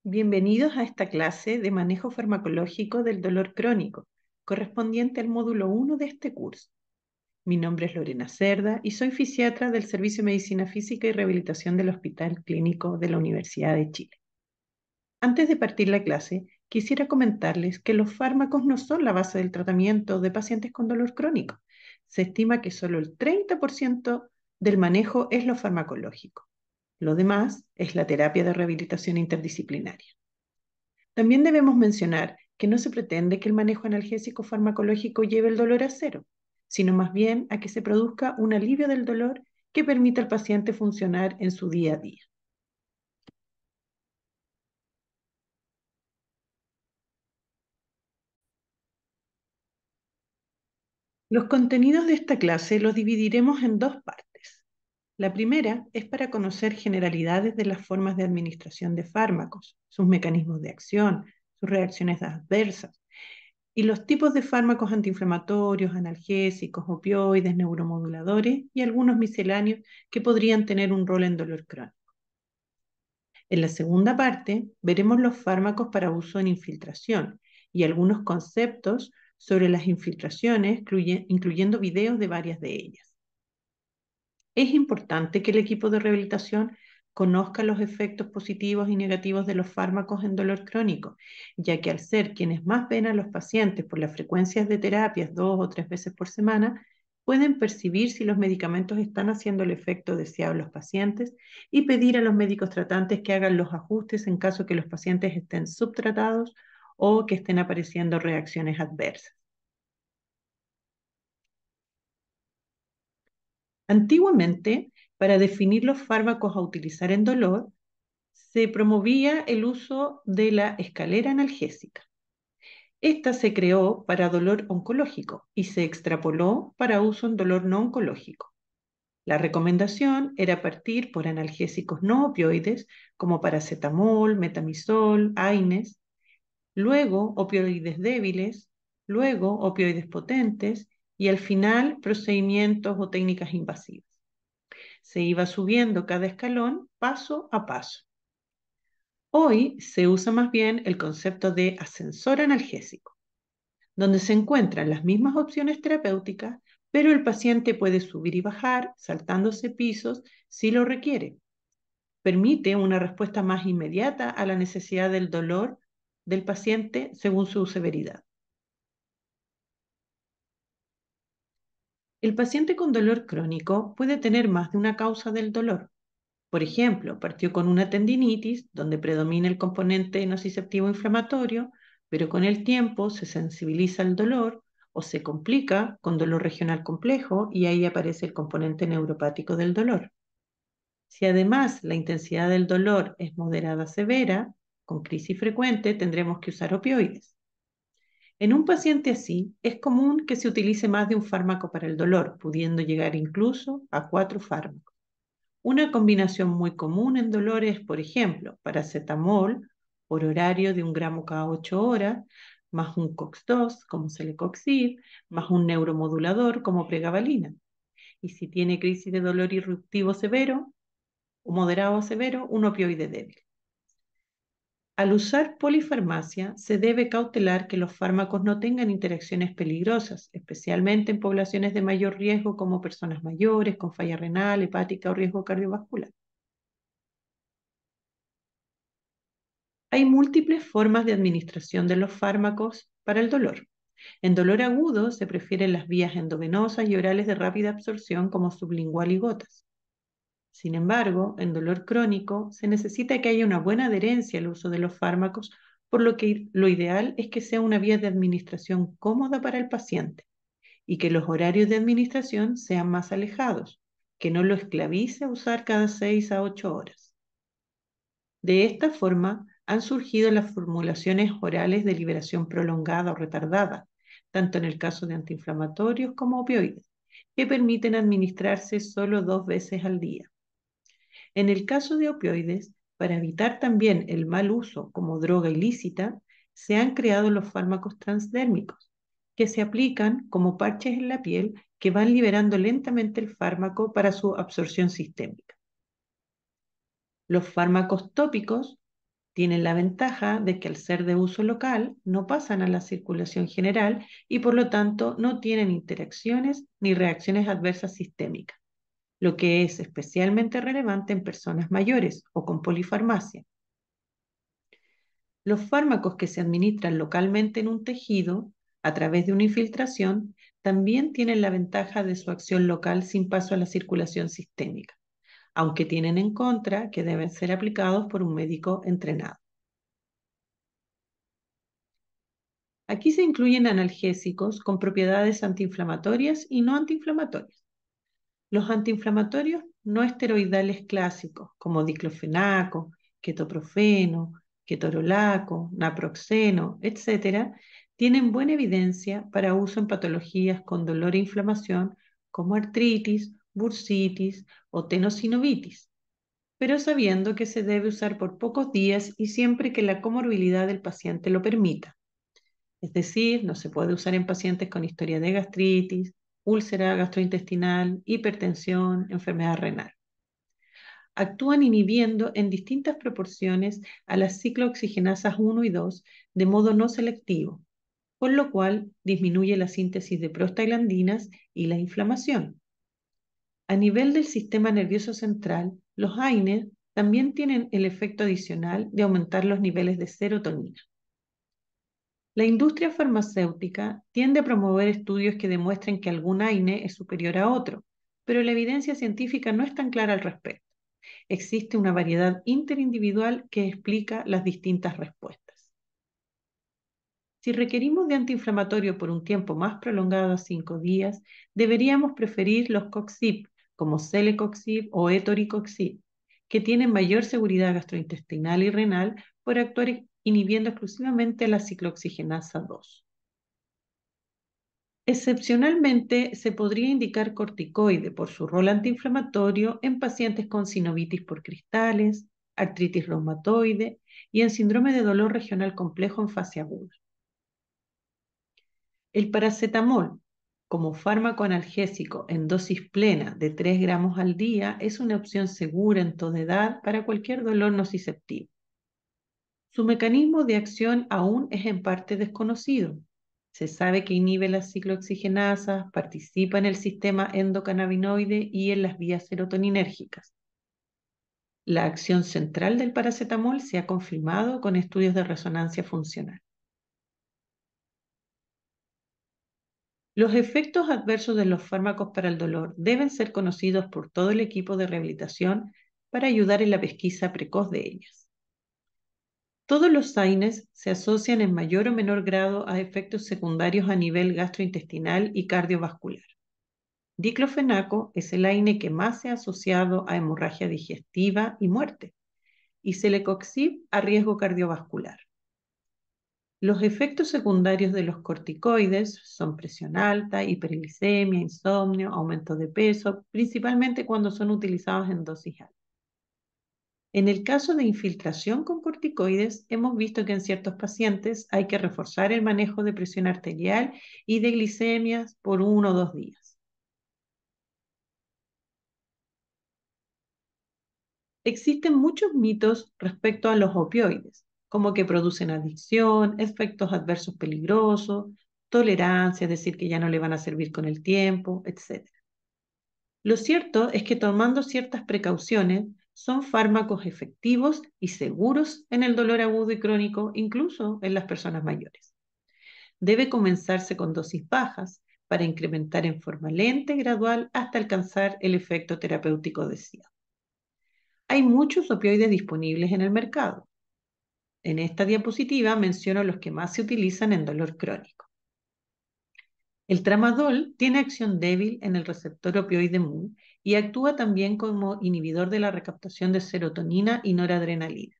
Bienvenidos a esta clase de manejo farmacológico del dolor crónico, correspondiente al módulo 1 de este curso. Mi nombre es Lorena Cerda y soy fisiatra del Servicio de Medicina Física y Rehabilitación del Hospital Clínico de la Universidad de Chile. Antes de partir la clase, quisiera comentarles que los fármacos no son la base del tratamiento de pacientes con dolor crónico. Se estima que solo el 30% del manejo es lo farmacológico. Lo demás es la terapia de rehabilitación interdisciplinaria. También debemos mencionar que no se pretende que el manejo analgésico farmacológico lleve el dolor a cero, sino más bien a que se produzca un alivio del dolor que permita al paciente funcionar en su día a día. Los contenidos de esta clase los dividiremos en dos partes. La primera es para conocer generalidades de las formas de administración de fármacos, sus mecanismos de acción, sus reacciones adversas y los tipos de fármacos antiinflamatorios, analgésicos, opioides, neuromoduladores y algunos misceláneos que podrían tener un rol en dolor crónico. En la segunda parte veremos los fármacos para uso en infiltración y algunos conceptos sobre las infiltraciones, incluyendo videos de varias de ellas. Es importante que el equipo de rehabilitación conozca los efectos positivos y negativos de los fármacos en dolor crónico, ya que al ser quienes más ven a los pacientes por las frecuencias de terapias 2 o 3 veces por semana, pueden percibir si los medicamentos están haciendo el efecto deseado en los pacientes y pedir a los médicos tratantes que hagan los ajustes en caso que los pacientes estén subtratados o que estén apareciendo reacciones adversas. Antiguamente, para definir los fármacos a utilizar en dolor, se promovía el uso de la escalera analgésica. Esta se creó para dolor oncológico y se extrapoló para uso en dolor no oncológico. La recomendación era partir por analgésicos no opioides como paracetamol, metamizol, AINES, luego opioides débiles, luego opioides potentes y al final procedimientos o técnicas invasivas. Se iba subiendo cada escalón paso a paso. Hoy se usa más bien el concepto de ascensor analgésico, donde se encuentran las mismas opciones terapéuticas, pero el paciente puede subir y bajar saltándose pisos si lo requiere. Permite una respuesta más inmediata a la necesidad del dolor del paciente según su severidad. El paciente con dolor crónico puede tener más de una causa del dolor. Por ejemplo, partió con una tendinitis donde predomina el componente nociceptivo inflamatorio, pero con el tiempo se sensibiliza al dolor o se complica con dolor regional complejo y ahí aparece el componente neuropático del dolor. Si además la intensidad del dolor es moderada a severa, con crisis frecuente tendremos que usar opioides. En un paciente así, es común que se utilice más de un fármaco para el dolor, pudiendo llegar incluso a 4 fármacos. Una combinación muy común en dolores, por ejemplo, paracetamol por horario de 1 gramo cada 8 horas, más un COX-2 como celecoxib, más un neuromodulador como pregabalina. Y si tiene crisis de dolor irruptivo severo o moderado o severo, un opioide débil. Al usar polifarmacia, se debe cautelar que los fármacos no tengan interacciones peligrosas, especialmente en poblaciones de mayor riesgo como personas mayores, con falla renal, hepática o riesgo cardiovascular. Hay múltiples formas de administración de los fármacos para el dolor. En dolor agudo se prefieren las vías endovenosas y orales de rápida absorción como sublingual y gotas. Sin embargo, en dolor crónico se necesita que haya una buena adherencia al uso de los fármacos, por lo que lo ideal es que sea una vía de administración cómoda para el paciente y que los horarios de administración sean más alejados, que no lo esclavice a usar cada 6 a 8 horas. De esta forma, han surgido las formulaciones orales de liberación prolongada o retardada, tanto en el caso de antiinflamatorios como opioides, que permiten administrarse solo 2 veces al día. En el caso de opioides, para evitar también el mal uso como droga ilícita, se han creado los fármacos transdérmicos, que se aplican como parches en la piel que van liberando lentamente el fármaco para su absorción sistémica. Los fármacos tópicos Tienen la ventaja de que al ser de uso local no pasan a la circulación general y por lo tanto no tienen interacciones ni reacciones adversas sistémicas, lo que es especialmente relevante en personas mayores o con polifarmacia. Los fármacos que se administran localmente en un tejido a través de una infiltración también tienen la ventaja de su acción local sin paso a la circulación sistémica, aunque tienen en contra que deben ser aplicados por un médico entrenado. Aquí se incluyen analgésicos con propiedades antiinflamatorias y no antiinflamatorias. Los antiinflamatorios no esteroidales clásicos, como diclofenaco, ketoprofeno, ketorolaco, naproxeno, etc., tienen buena evidencia para uso en patologías con dolor e inflamación, como artritis, bursitis o tenosinovitis, pero sabiendo que se debe usar por pocos días y siempre que la comorbilidad del paciente lo permita. Es decir, no se puede usar en pacientes con historia de gastritis, úlcera gastrointestinal, hipertensión, enfermedad renal. Actúan inhibiendo en distintas proporciones a las ciclooxigenasas 1 y 2 de modo no selectivo, con lo cual disminuye la síntesis de prostaglandinas y la inflamación. A nivel del sistema nervioso central, los AINES también tienen el efecto adicional de aumentar los niveles de serotonina. La industria farmacéutica tiende a promover estudios que demuestren que algún AINE es superior a otro, pero la evidencia científica no es tan clara al respecto. Existe una variedad interindividual que explica las distintas respuestas. Si requerimos de antiinflamatorio por un tiempo más prolongado a 5 días, deberíamos preferir los COXIP, como Celecoxib o Etoricoxib, que tienen mayor seguridad gastrointestinal y renal por actuar inhibiendo exclusivamente la ciclooxigenasa 2. Excepcionalmente, se podría indicar corticoide por su rol antiinflamatorio en pacientes con sinovitis por cristales, artritis reumatoide y en síndrome de dolor regional complejo en fase aguda. El paracetamol, como fármaco analgésico en dosis plena de 3 gramos al día, es una opción segura en toda edad para cualquier dolor nociceptivo. Su mecanismo de acción aún es en parte desconocido. Se sabe que inhibe las ciclooxigenasas, participa en el sistema endocannabinoide y en las vías serotoninérgicas. La acción central del paracetamol se ha confirmado con estudios de resonancia funcional. Los efectos adversos de los fármacos para el dolor deben ser conocidos por todo el equipo de rehabilitación para ayudar en la pesquisa precoz de ellas. Todos los AINES se asocian en mayor o menor grado a efectos secundarios a nivel gastrointestinal y cardiovascular. Diclofenaco es el AINE que más se ha asociado a hemorragia digestiva y muerte, y Celecoxib a riesgo cardiovascular. Los efectos secundarios de los corticoides son presión alta, hiperglicemia, insomnio, aumento de peso, principalmente cuando son utilizados en dosis altas. En el caso de infiltración con corticoides, hemos visto que en ciertos pacientes hay que reforzar el manejo de presión arterial y de glicemias por 1 o 2 días. Existen muchos mitos respecto a los opioides, como que producen adicción, efectos adversos peligrosos, tolerancia, es decir, que ya no le van a servir con el tiempo, etc. Lo cierto es que tomando ciertas precauciones, son fármacos efectivos y seguros en el dolor agudo y crónico, incluso en las personas mayores. Debe comenzarse con dosis bajas para incrementar en forma lenta y gradual hasta alcanzar el efecto terapéutico deseado. Hay muchos opioides disponibles en el mercado. En esta diapositiva menciono los que más se utilizan en dolor crónico. El tramadol tiene acción débil en el receptor opioide mu y actúa también como inhibidor de la recaptación de serotonina y noradrenalina.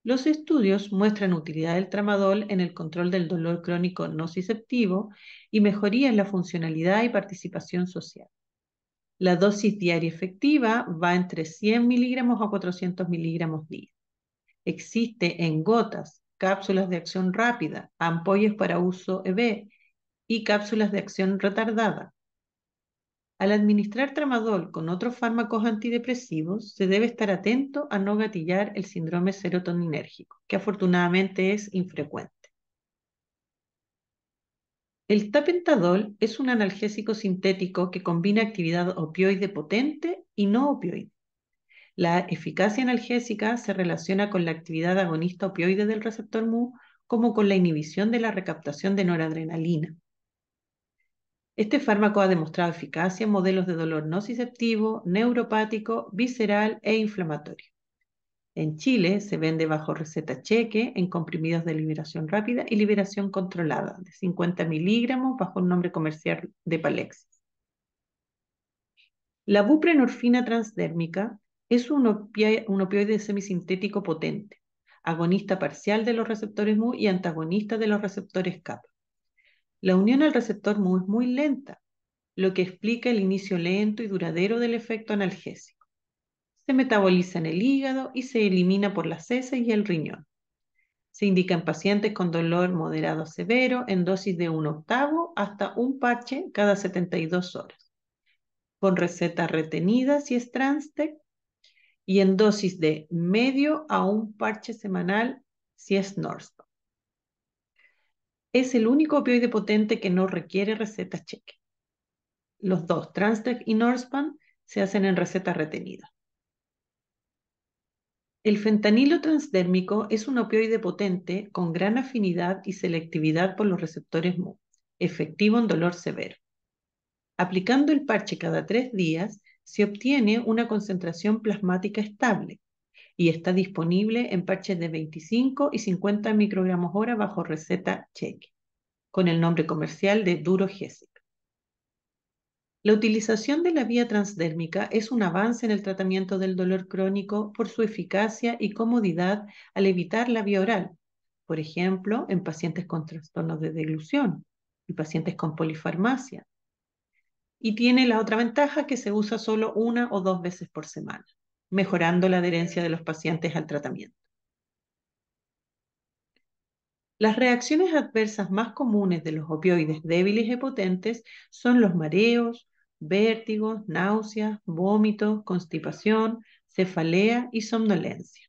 Los estudios muestran utilidad del tramadol en el control del dolor crónico nociceptivo y mejoría en la funcionalidad y participación social. La dosis diaria efectiva va entre 100 miligramos a 400 miligramos día. Existe en gotas, cápsulas de acción rápida, ampollas para uso EB y cápsulas de acción retardada. Al administrar tramadol con otros fármacos antidepresivos, se debe estar atento a no gatillar el síndrome serotoninérgico, que afortunadamente es infrecuente. El tapentadol es un analgésico sintético que combina actividad opioide potente y no opioide. La eficacia analgésica se relaciona con la actividad agonista opioide del receptor mu, como con la inhibición de la recaptación de noradrenalina. Este fármaco ha demostrado eficacia en modelos de dolor nociceptivo, neuropático, visceral e inflamatorio. En Chile se vende bajo receta cheque en comprimidos de liberación rápida y liberación controlada de 50 miligramos bajo el nombre comercial de Palexis. La buprenorfina transdérmica es un opioide semisintético potente, agonista parcial de los receptores mu y antagonista de los receptores kappa. La unión al receptor mu es muy lenta, lo que explica el inicio lento y duradero del efecto analgésico. Se metaboliza en el hígado y se elimina por las heces y el riñón. Se indica en pacientes con dolor moderado a severo en dosis de 1/8 hasta un parche cada 72 horas, con receta retenida si es Transtec y en dosis de medio a un parche semanal si es Norspam. Es el único opioide potente que no requiere receta cheque. Los dos, Transtec y Norspam, se hacen en receta retenida. El fentanilo transdérmico es un opioide potente con gran afinidad y selectividad por los receptores mu, efectivo en dolor severo. Aplicando el parche cada 3 días, se obtiene una concentración plasmática estable y está disponible en parches de 25 y 50 microgramos hora bajo receta cheque, con el nombre comercial de Durogesic. La utilización de la vía transdérmica es un avance en el tratamiento del dolor crónico por su eficacia y comodidad al evitar la vía oral, por ejemplo, en pacientes con trastornos de deglución y pacientes con polifarmacia. Y tiene la otra ventaja que se usa solo 1 o 2 veces por semana, mejorando la adherencia de los pacientes al tratamiento. Las reacciones adversas más comunes de los opioides débiles y potentes son los mareos, vértigos, náuseas, vómitos, constipación, cefalea y somnolencia.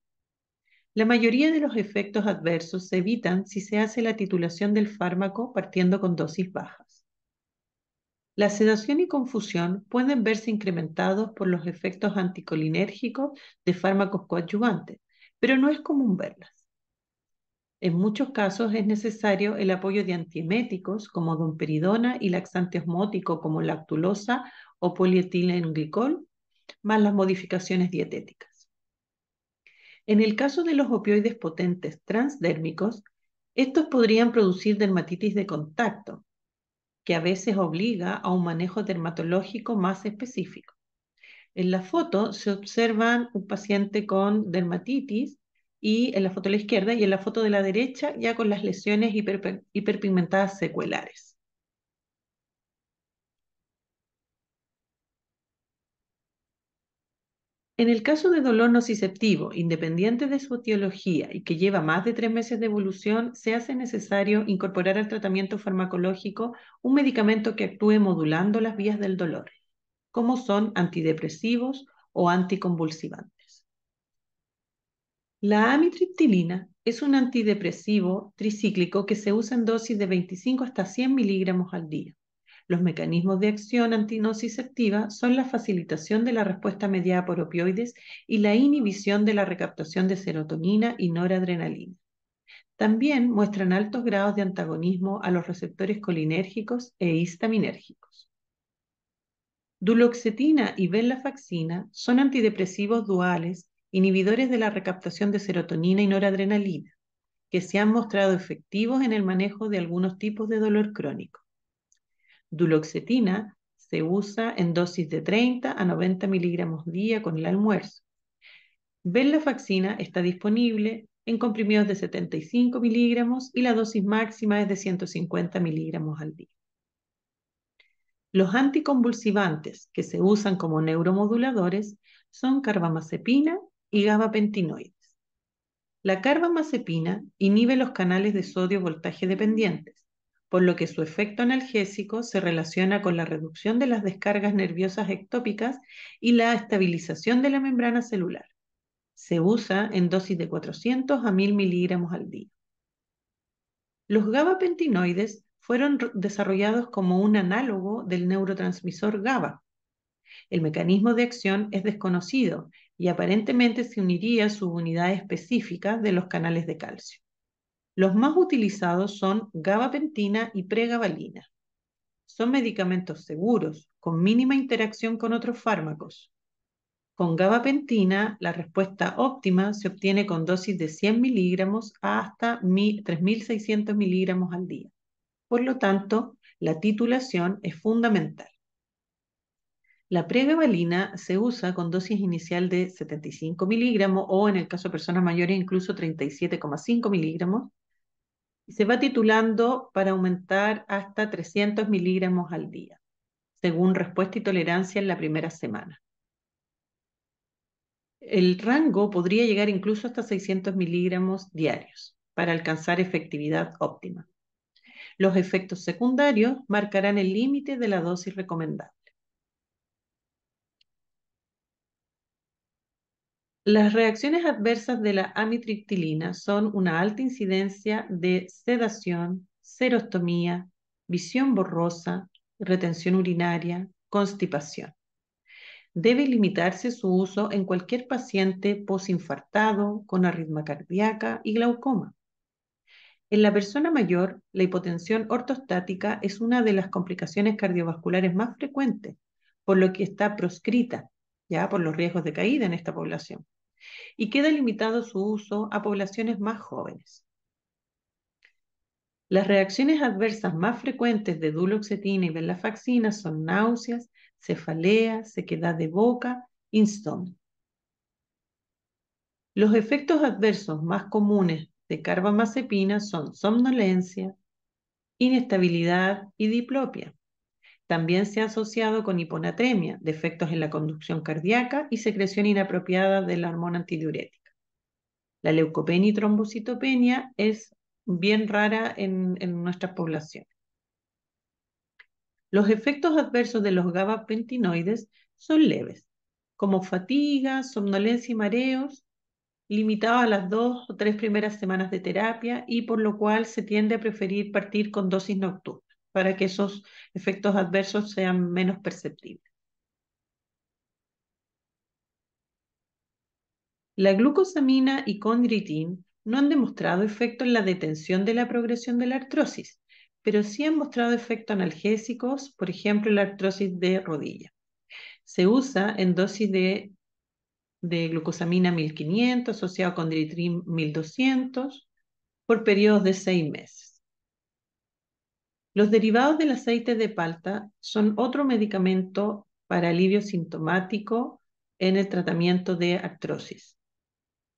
La mayoría de los efectos adversos se evitan si se hace la titulación del fármaco partiendo con dosis bajas. La sedación y confusión pueden verse incrementados por los efectos anticolinérgicos de fármacos coadyuvantes, pero no es común verlas. En muchos casos es necesario el apoyo de antieméticos como domperidona y laxante osmótico como lactulosa o polietilenglicol, más las modificaciones dietéticas. En el caso de los opioides potentes transdérmicos, estos podrían producir dermatitis de contacto, que a veces obliga a un manejo dermatológico más específico. En la foto se observan un paciente con dermatitis y en la foto de la izquierda y en la foto de la derecha ya con las lesiones hiperpigmentadas secuelares. En el caso de dolor nociceptivo, independiente de su etiología y que lleva más de 3 meses de evolución, se hace necesario incorporar al tratamiento farmacológico un medicamento que actúe modulando las vías del dolor, como son antidepresivos o anticonvulsivantes. La amitriptilina es un antidepresivo tricíclico que se usa en dosis de 25 hasta 100 miligramos al día. Los mecanismos de acción antinociceptiva son la facilitación de la respuesta mediada por opioides y la inhibición de la recaptación de serotonina y noradrenalina. También muestran altos grados de antagonismo a los receptores colinérgicos e histaminérgicos. Duloxetina y venlafaxina son antidepresivos duales, inhibidores de la recaptación de serotonina y noradrenalina, que se han mostrado efectivos en el manejo de algunos tipos de dolor crónico. Duloxetina se usa en dosis de 30 a 90 miligramos día con el almuerzo. Venlafaxina está disponible en comprimidos de 75 miligramos y la dosis máxima es de 150 miligramos al día. Los anticonvulsivantes que se usan como neuromoduladores son carbamazepina y gabapentinoides. La carbamazepina inhibe los canales de sodio voltaje dependientes, por lo que su efecto analgésico se relaciona con la reducción de las descargas nerviosas ectópicas y la estabilización de la membrana celular. Se usa en dosis de 400 a 1000 miligramos al día. Los gabapentinoides fueron desarrollados como un análogo del neurotransmisor GABA. El mecanismo de acción es desconocido y aparentemente se uniría a subunidades específicas de los canales de calcio. Los más utilizados son gabapentina y pregabalina. Son medicamentos seguros, con mínima interacción con otros fármacos. Con gabapentina, la respuesta óptima se obtiene con dosis de 100 miligramos hasta 3.600 miligramos al día. Por lo tanto, la titulación es fundamental. La pregabalina se usa con dosis inicial de 75 miligramos o, en el caso de personas mayores, incluso 37,5 miligramos. Y se va titulando para aumentar hasta 300 miligramos al día, según respuesta y tolerancia en la primera semana. El rango podría llegar incluso hasta 600 miligramos diarios para alcanzar efectividad óptima. Los efectos secundarios marcarán el límite de la dosis recomendada. Las reacciones adversas de la amitriptilina son una alta incidencia de sedación, serostomía, visión borrosa, retención urinaria, constipación. Debe limitarse su uso en cualquier paciente posinfartado, con arritmia cardíaca y glaucoma. En la persona mayor, la hipotensión ortostática es una de las complicaciones cardiovasculares más frecuentes, por lo que está proscrita, ya por los riesgos de caída en esta población, y queda limitado su uso a poblaciones más jóvenes. Las reacciones adversas más frecuentes de duloxetina y venlafaxina son náuseas, cefalea, sequedad de boca, insomnio. Los efectos adversos más comunes de carbamazepina son somnolencia, inestabilidad y diplopia. También se ha asociado con hiponatremia, defectos en la conducción cardíaca y secreción inapropiada de la hormona antidiurética. La leucopenia y trombocitopenia es bien rara en nuestras poblaciones. Los efectos adversos de los gabapentinoides son leves, como fatiga, somnolencia y mareos, limitados a las 2 o 3 primeras semanas de terapia, y por lo cual se tiende a preferir partir con dosis nocturnas para que esos efectos adversos sean menos perceptibles. La glucosamina y condroitin no han demostrado efecto en la detención de la progresión de la artrosis, pero sí han mostrado efectos analgésicos, por ejemplo, la artrosis de rodilla. Se usa en dosis de glucosamina 1500 asociado con condroitin 1200 por periodos de 6 meses. Los derivados del aceite de palta son otro medicamento para alivio sintomático en el tratamiento de artrosis.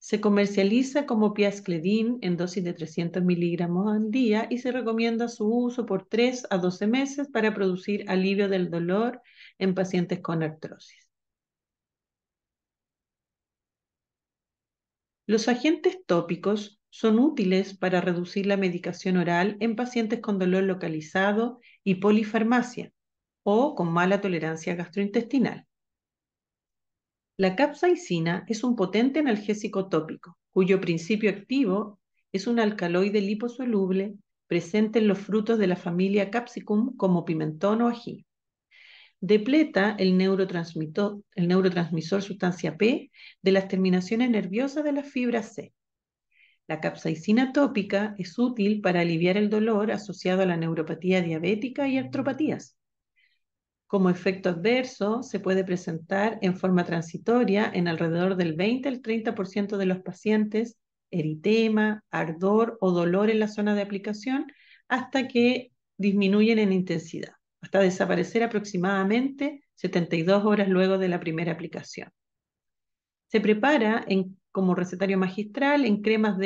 Se comercializa como piascledin en dosis de 300 miligramos al día y se recomienda su uso por 3 a 12 meses para producir alivio del dolor en pacientes con artrosis. Los agentes tópicos son útiles para reducir la medicación oral en pacientes con dolor localizado y polifarmacia o con mala tolerancia gastrointestinal. La capsaicina es un potente analgésico tópico, cuyo principio activo es un alcaloide liposoluble presente en los frutos de la familia Capsicum como pimentón o ají. Depleta el neurotransmisor sustancia P de las terminaciones nerviosas de la fibra C. La capsaicina tópica es útil para aliviar el dolor asociado a la neuropatía diabética y artropatías. Como efecto adverso, se puede presentar en forma transitoria en alrededor del 20 al 30% de los pacientes, eritema, ardor o dolor en la zona de aplicación, hasta que disminuyen en intensidad, hasta desaparecer aproximadamente 72 horas luego de la primera aplicación. Se prepara como recetario magistral en cremas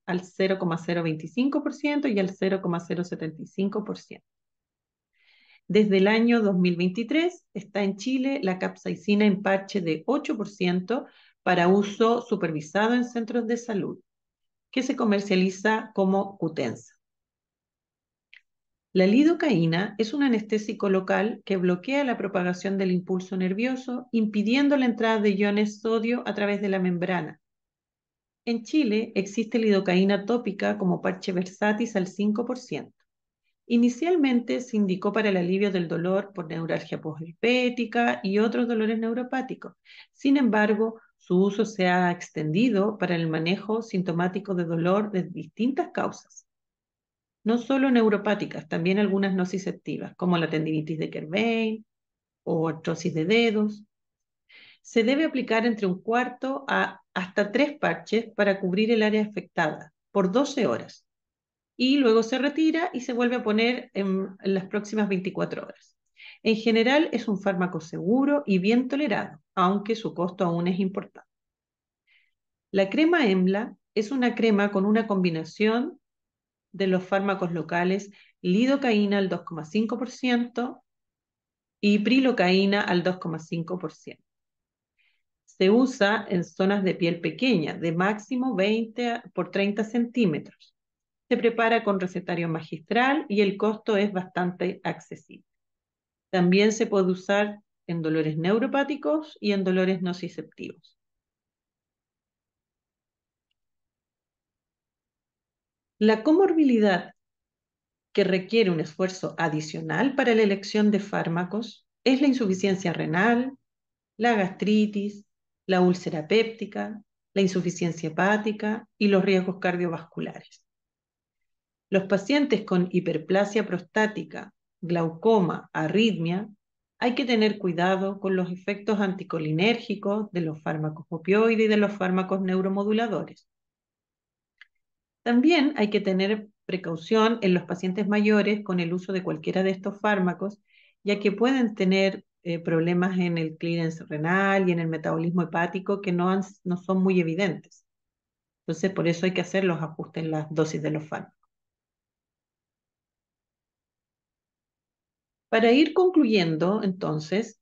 al 0,025% y al 0,075%. Desde el año 2023 está en Chile la capsaicina en parche de 8% para uso supervisado en centros de salud, que se comercializa como Cutensa. La lidocaína es un anestésico local que bloquea la propagación del impulso nervioso, impidiendo la entrada de iones sodio a través de la membrana. En Chile existe lidocaína tópica como parche Versatis al 5%. Inicialmente se indicó para el alivio del dolor por neuralgia posherpética y otros dolores neuropáticos. Sin embargo, su uso se ha extendido para el manejo sintomático de dolor de distintas causas, no solo neuropáticas, también algunas nociceptivas, como la tendinitis de Kerbein o artrosis de dedos. Se debe aplicar entre un cuarto a hasta 3 parches para cubrir el área afectada por 12 horas y luego se retira y se vuelve a poner en las próximas 24 horas. En general es un fármaco seguro y bien tolerado, aunque su costo aún es importante. La crema EMLA es una crema con una combinación de los fármacos locales lidocaína al 2,5% y prilocaína al 2,5%. Se usa en zonas de piel pequeña, de máximo 20 por 30 centímetros. Se prepara con recetario magistral y el costo es bastante accesible. También se puede usar en dolores neuropáticos y en dolores nociceptivos. La comorbilidad que requiere un esfuerzo adicional para la elección de fármacos es la insuficiencia renal, la gastritis, la úlcera péptica, la insuficiencia hepática y los riesgos cardiovasculares. Los pacientes con hiperplasia prostática, glaucoma, arritmia, hay que tener cuidado con los efectos anticolinérgicos de los fármacos opioides y de los fármacos neuromoduladores. También hay que tener precaución en los pacientes mayores con el uso de cualquiera de estos fármacos, ya que pueden tener problemas en el clearance renal y en el metabolismo hepático que no son muy evidentes. Entonces, por eso hay que hacer los ajustes en las dosis de los fármacos. Para ir concluyendo, entonces,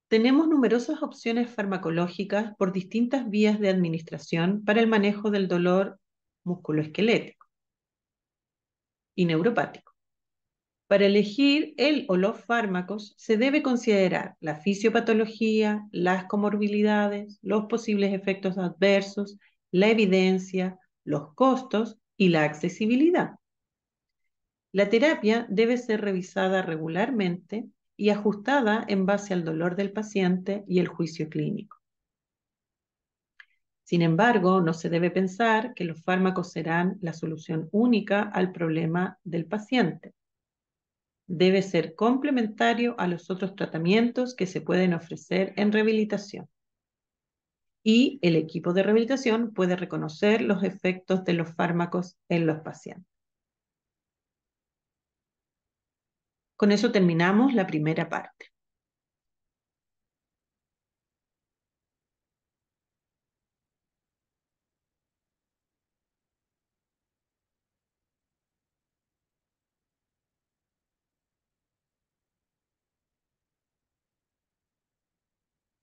tenemos numerosas opciones farmacológicas por distintas vías de administración para el manejo del dolor musculoesquelético y neuropático. Para elegir el o los fármacos se debe considerar la fisiopatología, las comorbilidades, los posibles efectos adversos, la evidencia, los costos y la accesibilidad. La terapia debe ser revisada regularmente y ajustada en base al dolor del paciente y el juicio clínico. Sin embargo, no se debe pensar que los fármacos serán la solución única al problema del paciente. Debe ser complementario a los otros tratamientos que se pueden ofrecer en rehabilitación. Y el equipo de rehabilitación puede reconocer los efectos de los fármacos en los pacientes. Con eso terminamos la primera parte.